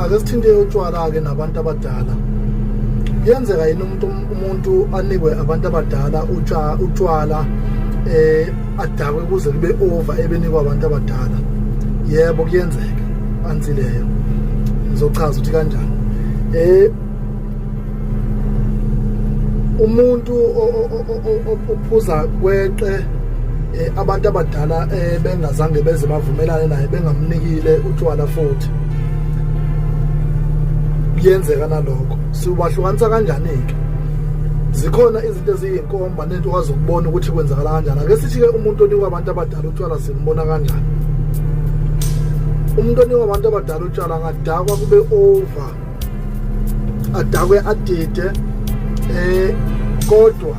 ake sithinte utshwala ke nabantu abadala. Kuyenzeka yini umuntu anikwe abantu abadala utshwala adakwe kuze kube over ebenikwa abantu abadala? Yebo kuyenzeka, antsileyo ngizochaza ukuthi kanjani. Umuntu ophuza kweqe abantu abadala bengazange beze bavumelane naye, bengamnikile utshwala futhi, kuyenzeka nalokho. Sibahlukanisa kanjani-ke? Zikhona izinto eziyinkomba nento okwazi ukubona ukuthi kwenzakala kanjani. Ake sithi-ke umuntu onikwa abantu abadala utshwala simbona kanjani? Umuntu onikwa abantu abadala utshwala angadakwa kube over, adakwe adide, kodwa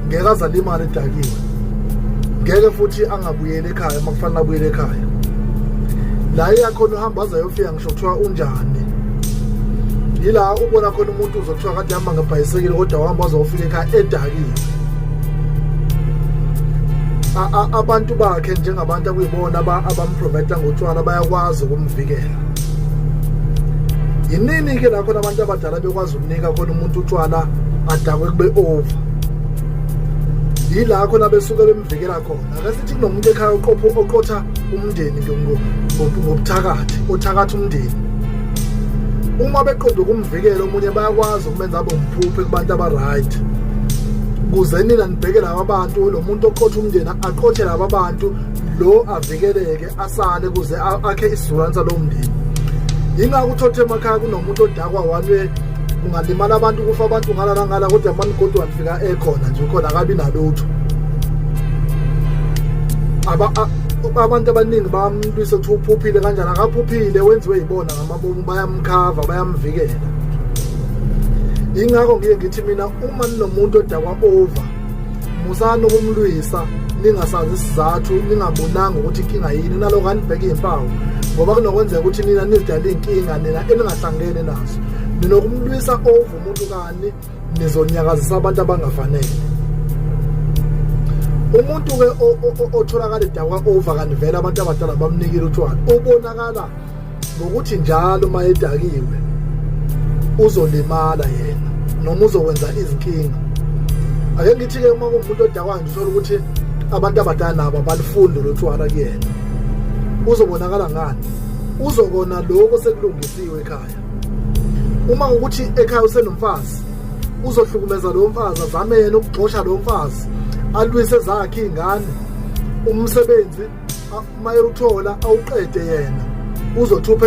ngeke azale imali edakiwe, ngeke futhi angabuyeli ekhaya makufanele abuyele ekhaya. La iyakhona uhamba aze ayofika ngisho kuthiwa unjani, yila ubona khona umuntu uzothiwa kade hamba ngebhayisekile kodwa uhamba azofika ekhaya edakiwe. Abantu bakhe njengabantu akuyibona abamprovider ngotshwala bayakwazi ukumvikela. Yinini-ke la khona abantu abadala bekwazi ukunika khona umuntu utshwala adakwe kube over, yila khona besuke bemvikela khona. Ake sithi kunomuntu ekhaya oqotha umndeni ngobuthakathi, othakatha umndeni, uma beqonde ukumvikela omunye bayakwazi ukumenza abe umphuphe kubantu aba-right, kuze nina nibheke laba abantu, lo muntu oqotha umndeni aqothe laba abantu, lo avikeleke asale kuze akhe isizukulwane salowo mndeni. Yingakho uthothe emakhaya kunomuntu odakwa one, kungalimala abantu, kufa abantu ngala nangala, kodwa manigodi wafika ekhona nje ukhona akabi nalutho. Abantu abaningi bamlwisa ukuthi uphuphile kanjani. Akaphuphile, wenziwe yibona ngamabomu, bayamkhava, bayamvikela. Yingakho ngiye ngithi mina, uma ninomuntu odakwa over, musani ukumlwisa ningasazi isizathu, ningabonanga ukuthi inkinga yini, nalokho anibheke izimpawu, ngoba kunokwenzeka ukuthi nina nizidala inkinga nina eningahlangene nazo. Ninokumlwisa over umuntu kani nizonyakazisa abantu abangafanele. Umuntu-ke otholakala edakwa over kanti vele abantu abadala bamnikile utshwala, ubonakala ngokuthi njalo uma edakiwe uzolimala yena noma uzokwenza izinkinga. Ake ngithi-ke uma kuwumuntu odakwayo nje uthola ukuthi abantu abadala nabo balifunde lo tshwala kuyena, uzobonakala ngani? Uzobona lokho sekulungisiwe ekhaya. Uma ukuthi ekhaya usenomfazi, uzohlukumeza lo mfazi, azame yena ukugxosha lo mfazi, alwise zakhe iy'ngane. Umsebenzi uma eruthola awuqede yena, uzothupha